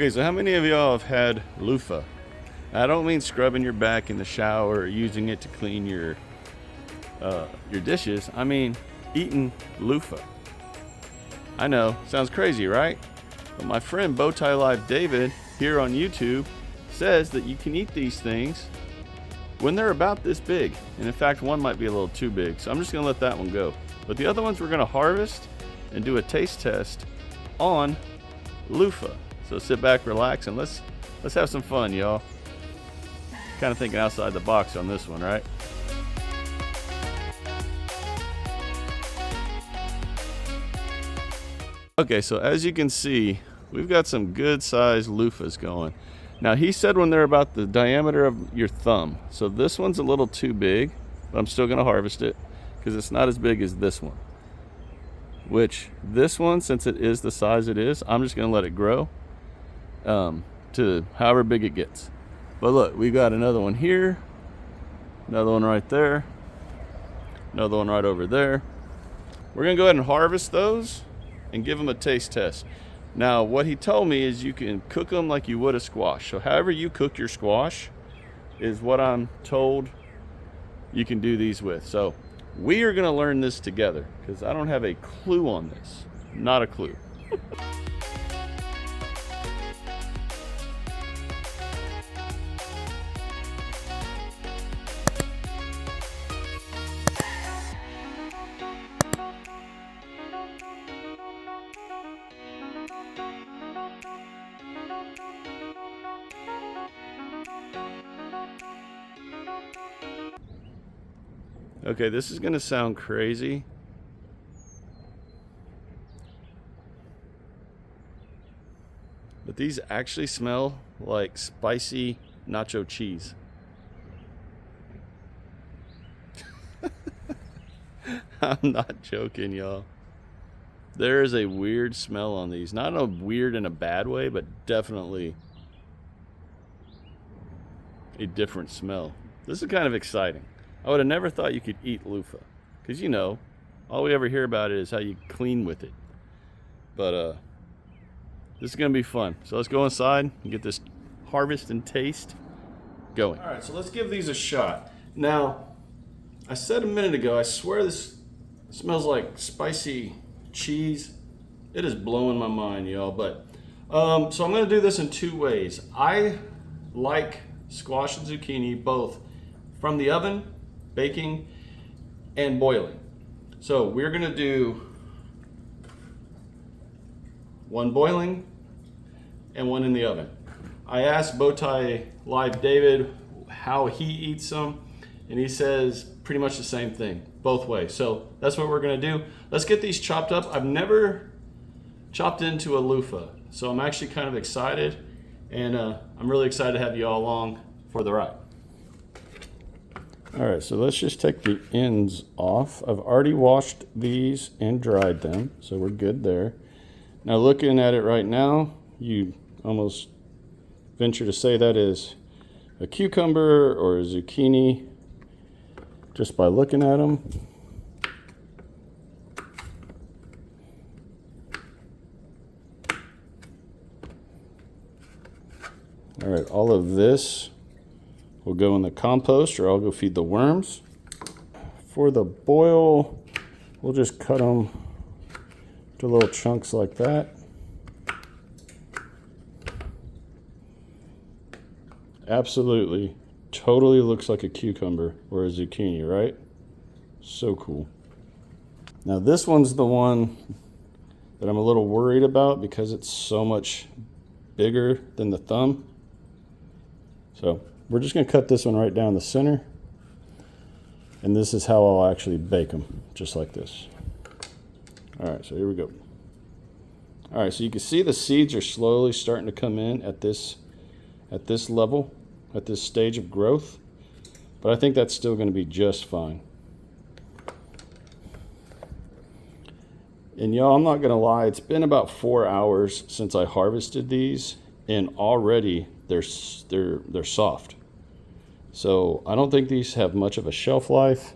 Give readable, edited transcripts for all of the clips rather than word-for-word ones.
Okay, so how many of y'all have had loofah? I don't mean scrubbing your back in the shower or using it to clean your dishes. I mean eating loofah. I know, sounds crazy, right? But my friend Bowtie Live David here on YouTube says that you can eat these things when they're about this big. And in fact, one might be a little too big, so I'm just gonna let that one go. But the other ones we're gonna harvest and do a taste test on loofah. So sit back, relax, and let's have some fun, y'all. Kind of thinking outside the box on this one, right? Okay, so as you can see, we've got some good sized loofahs going. Now he said when they're about the diameter of your thumb. So this one's a little too big, but I'm still gonna harvest it because it's not as big as this one. Which this one, since it is the size it is, I'm just gonna let it grow to however big it gets. But look, we got another one here, another one right there, another one right over there. We're gonna go ahead and harvest those and give them a taste test. Now what he told me is you can cook them like you would a squash. So however you cook your squash is what I'm told you can do these with. So we are gonna learn this together because I don't have a clue on this. Not a clue. Okay, this is gonna sound crazy. But these actually smell like spicy nacho cheese. I'm not joking, y'all. There is a weird smell on these. Not a weird in a bad way, but definitely a different smell. This is kind of exciting. I would have never thought you could eat loofah. Because, you know, all we ever hear about it is how you clean with it. But this is going to be fun. So let's go inside and get this harvest and taste going. All right, so let's give these a shot. Now, I said a minute ago, I swear this smells like spicy cheese. It is blowing my mind, y'all. But so I'm going to do this in two ways. I like squash and zucchini both from the oven, baking, and boiling. So we're gonna do one boiling and one in the oven. I asked Bowtie Live David how he eats them, and he says pretty much the same thing, both ways. So that's what we're gonna do. Let's get these chopped up. I've never chopped into a loofah, so I'm actually kind of excited, and I'm really excited to have you all along for the ride. All right, so let's just take the ends off. I've already washed these and dried them, so we're good there. Now looking at it right now, you almost venture to say that is a cucumber or a zucchini just by looking at them. All right, all of this will go in the compost, or I'll go feed the worms. For the boil, we'll just cut them to little chunks like that. Absolutely, totally looks like a cucumber or a zucchini, right? So cool. Now this one's the one that I'm a little worried about because it's so much bigger than the thumb. So we're just going to cut this one right down the center, and this is how I'll actually bake them, just like this. All right, so here we go. All right, so you can see the seeds are slowly starting to come in at this level, at this stage of growth, but I think that's still going to be just fine. And y'all, I'm not going to lie, it's been about 4 hours since I harvested these, and already they're soft. So I don't think these have much of a shelf life.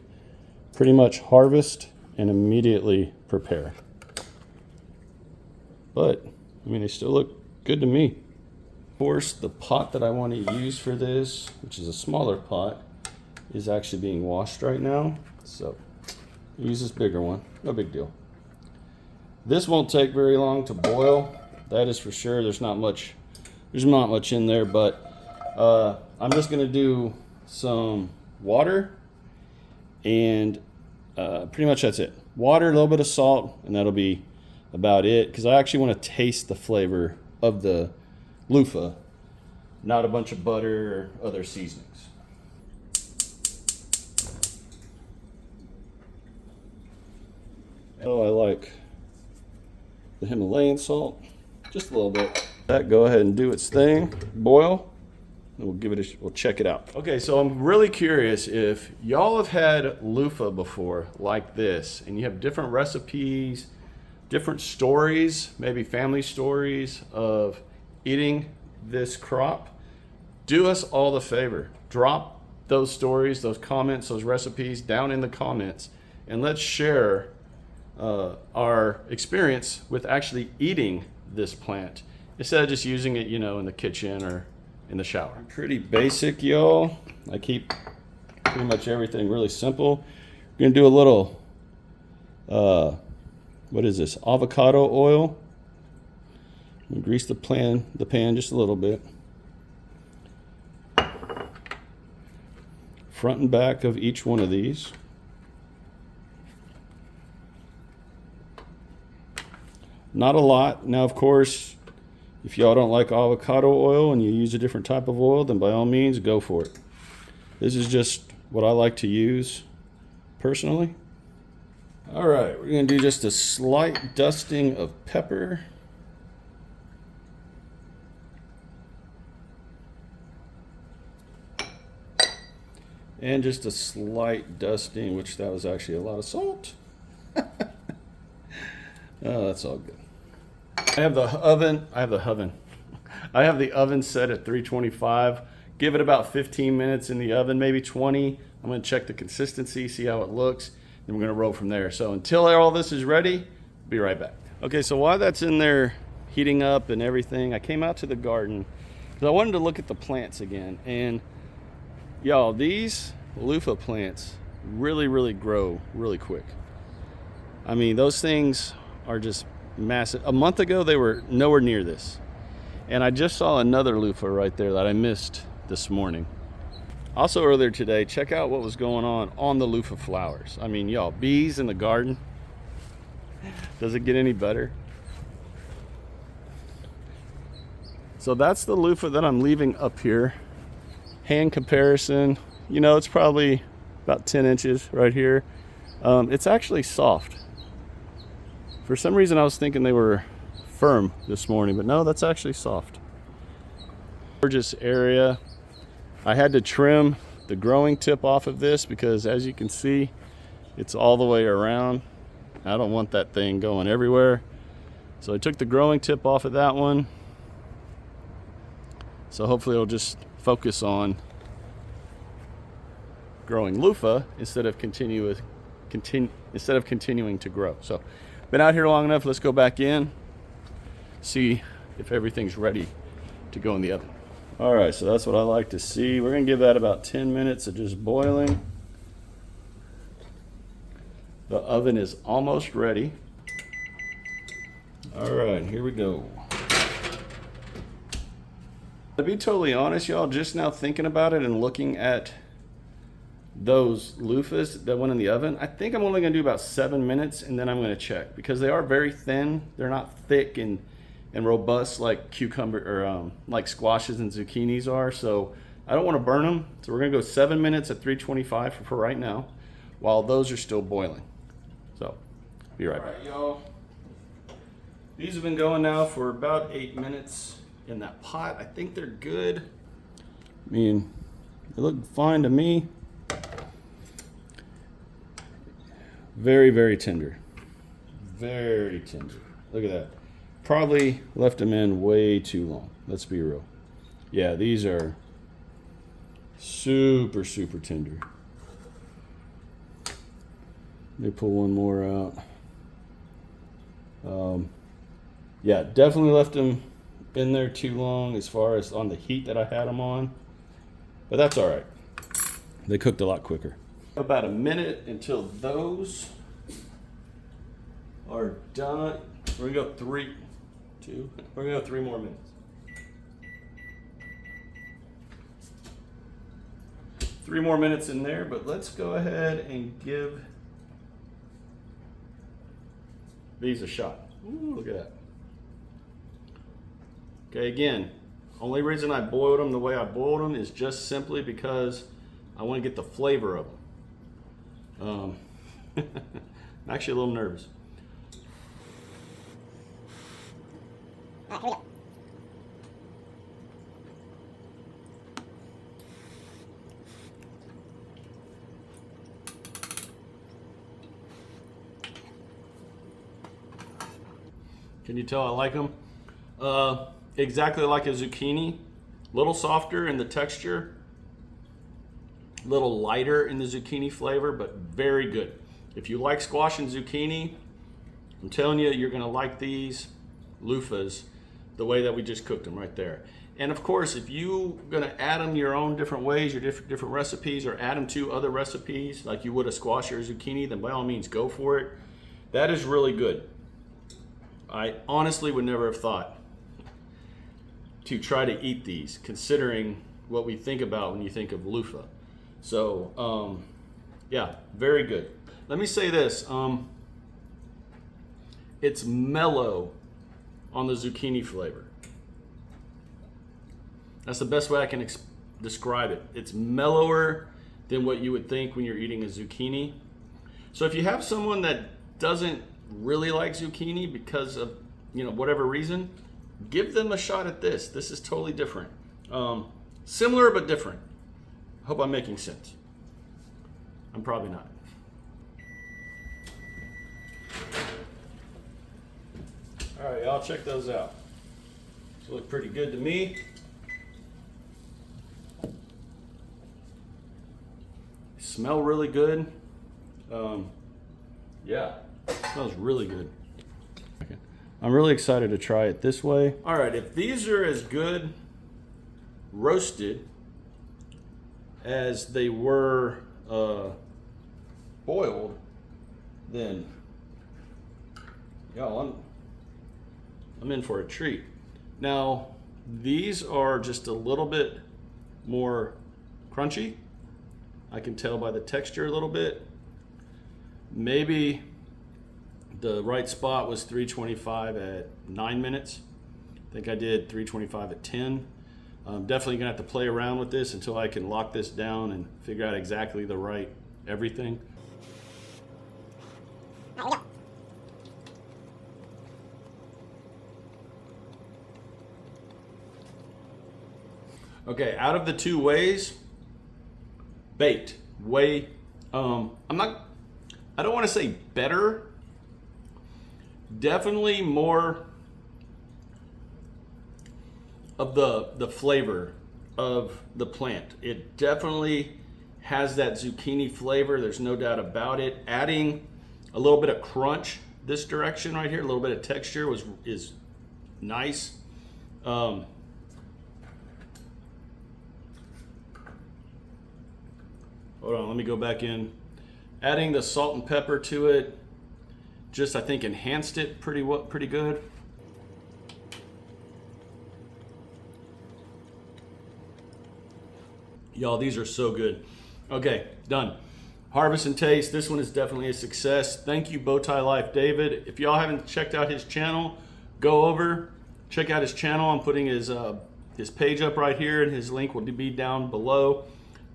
Pretty much harvest and immediately prepare. But, I mean, they still look good to me. course, the pot that I want to use for this, which is a smaller pot, is actually being washed right now. So use this bigger one, no big deal. This won't take very long to boil, that is for sure. There's not much in there, but I'm just gonna do some water and pretty much that's it. Water, a little bit of salt, and that'll be about it, because I actually want to taste the flavor of the loofah, not a bunch of butter or other seasonings. Oh, I like the Himalayan salt, just a little bit. That go ahead and do its thing, boil, and we'll check it out. Okay, so I'm really curious if y'all have had loofah before like this, and you have different recipes, different stories, maybe family stories of eating this crop. Do us all the favor. Drop those stories, those comments, those recipes down in the comments, and let's share our experience with actually eating this plant instead of just using it, in the kitchen or in the shower. Pretty basic, y'all. I keep pretty much everything really simple. We're gonna do a little, what is this? Avocado oil. Grease the pan just a little bit. Front and back of each one of these. Not a lot. Now, of course, if y'all don't like avocado oil and you use a different type of oil, then by all means, go for it. This is just what I like to use personally. All right, we're gonna do just a slight dusting of pepper. And just a slight dusting, which that was actually a lot of salt. Oh, that's all good. I have the oven set at 325. Give it about 15 minutes in the oven, maybe 20. I'm gonna check the consistency, see how it looks, then we're gonna roll from there. So until all this is ready, be right back. Okay, so while that's in there heating up and everything, I came out to the garden because I wanted to look at the plants again. And y'all, these loofah plants really grow really quick. I mean, those things are just massive. A month ago, they were nowhere near this. And I just saw another loofah right there that I missed this morning. Also earlier today, check out what was going on the loofah flowers. I mean, y'all, bees in the garden. Does it get any better? So that's the loofah that I'm leaving up here. Hand comparison, it's probably about 10 inches right here. It's actually soft. For some reason I was thinking they were firm this morning, but no, that's actually soft. Gorgeous area. I had to trim the growing tip off of this because, as you can see, it's all the way around. I don't want that thing going everywhere. So I took the growing tip off of that one. So hopefully it'll just focus on growing loofah instead of continuing to grow. So been out here long enough. Let's go back in, see if everything's ready to go in the oven. All right, so that's what I like to see. We're gonna give that about 10 minutes of just boiling. The oven is almost ready. All right, here we go. To be totally honest, y'all, just now thinking about it and looking at those loofahs that went in the oven, I think I'm only gonna do about 7 minutes and then I'm gonna check, because they are very thin. They're not thick and robust like cucumber or like squashes and zucchinis are. So I don't wanna burn them. So we're gonna go 7 minutes at 325 for right now while those are still boiling. So be right back. All right, y'all. These have been going now for about 8 minutes in that pot. I think they're good. I mean, they look fine to me. Very tender. Very tender. Look at that. Probably left them in way too long. Let's be real. Yeah, these are super tender. Let me pull one more out. Yeah, definitely left them in there too long as far as on the heat that I had them on, but that's all right. They cooked a lot quicker. About a minute until those are done. We're gonna go we're gonna go 3 more minutes. 3 more minutes in there, but let's go ahead and give these a shot. Ooh, look at that. Okay, again, only reason I boiled them the way I boiled them is just simply because I want to get the flavor of them. I'm actually a little nervous. All right, here we go. Can you tell I like them? Exactly like a zucchini. A little softer in the texture, a little lighter in the zucchini flavor, but very good. If you like squash and zucchini, I'm telling you, you're gonna like these loofahs the way that we just cooked them right there. And of course, if you're gonna add them your own different ways, your different recipes, or add them to other recipes like you would a squash or a zucchini, then by all means go for it. That is really good. I honestly would never have thought to try to eat these, considering what we think about when you think of loofah. So, yeah, very good. Let me say this, it's mellow on the zucchini flavor. That's the best way I can describe it. It's mellower than what you would think when you're eating a zucchini. So if you have someone that doesn't really like zucchini because of, whatever reason, give them a shot at this. This is totally different. Similar but different. Hope I'm making sense. I'm probably not. All right, y'all, check those out. These look pretty good to me. Smell really good. Yeah, smells really good. Okay. I'm really excited to try it this way. All right, if these are as good roasted as they were boiled, then y'all, I'm in for a treat. Now, these are just a little bit more crunchy. I can tell by the texture a little bit. Maybe the right spot was 325 at 9 minutes. I think I did 325 at 10. I'm definitely gonna have to play around with this until I can lock this down and figure out exactly the right everything. All right, okay, out of the 2 ways, baked way, I don't want to say better, definitely more of the flavor of the plant. It definitely has that zucchini flavor, there's no doubt about it. Adding a little bit of crunch this direction right here, a little bit of texture is nice. Hold on, let me go back in. Adding the salt and pepper to it, just I think enhanced it pretty good. Y'all, these are so good. Okay, done. Harvest and taste, this one is definitely a success. Thank you, Bowtie Life David. If y'all haven't checked out his channel, go over, check out his channel. I'm putting his page up right here, and his link will be down below.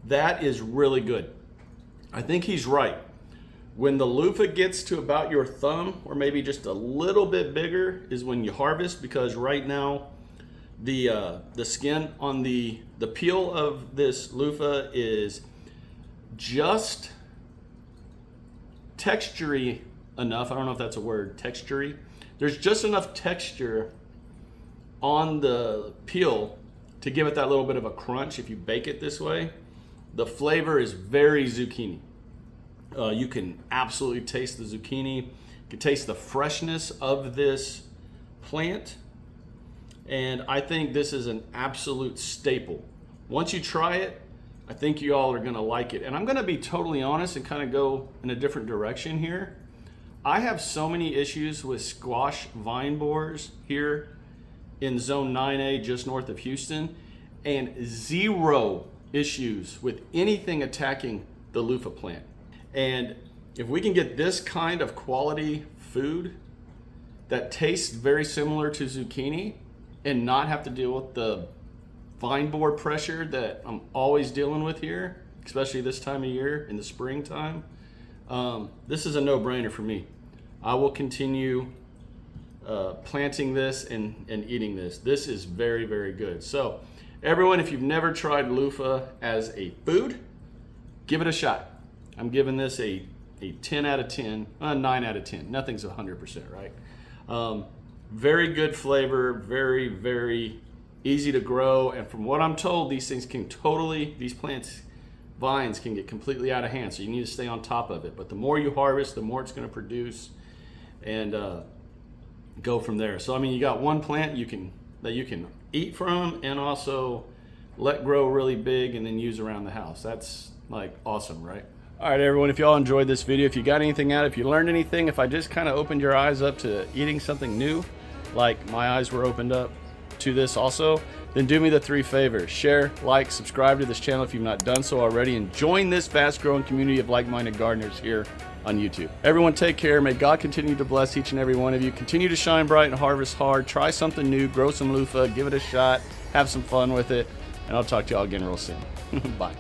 That is really good. I think he's right. When the loofah gets to about your thumb, or maybe just a little bit bigger, is when you harvest, because right now the skin on the peel of this loofah is just textury enough. I don't know if that's a word, textury. There's just enough texture on the peel to give it that little bit of a crunch if you bake it this way. The flavor is very zucchini. You can absolutely taste the zucchini. You can taste the freshness of this plant. And I think this is an absolute staple. Once you try it, I think you all are gonna like it. And I'm gonna be totally honest and kind of go in a different direction here. I have so many issues with squash vine borers here in zone 9A just north of Houston, and zero issues with anything attacking the loofah plant. And if we can get this kind of quality food that tastes very similar to zucchini and not have to deal with the vine borer pressure that I'm always dealing with here, especially this time of year in the springtime, this is a no-brainer for me. I will continue planting this and eating this. This is very, very good. So everyone, if you've never tried loofah as a food, give it a shot. I'm giving this a 10 out of 10, 9 out of 10. Nothing's 100%, right? Very good flavor, very, very easy to grow. And from what I'm told, these things can these plants, vines can get completely out of hand. So you need to stay on top of it. But the more you harvest, the more it's going to produce, and go from there. So I mean, you got one plant that you can eat from and also let grow really big and then use around the house. That's like awesome, right? All right, everyone, if y'all enjoyed this video, if you got anything out, if you learned anything, if I just kind of opened your eyes up to eating something new, like my eyes were opened up to this also, then do me the 3 favors. Share, like, subscribe to this channel if you've not done so already, and join this fast-growing community of like-minded gardeners here on YouTube. Everyone, take care. May God continue to bless each and every one of you. Continue to shine bright and harvest hard. Try something new. Grow some loofah. Give it a shot. Have some fun with it. And I'll talk to y'all again real soon. Bye.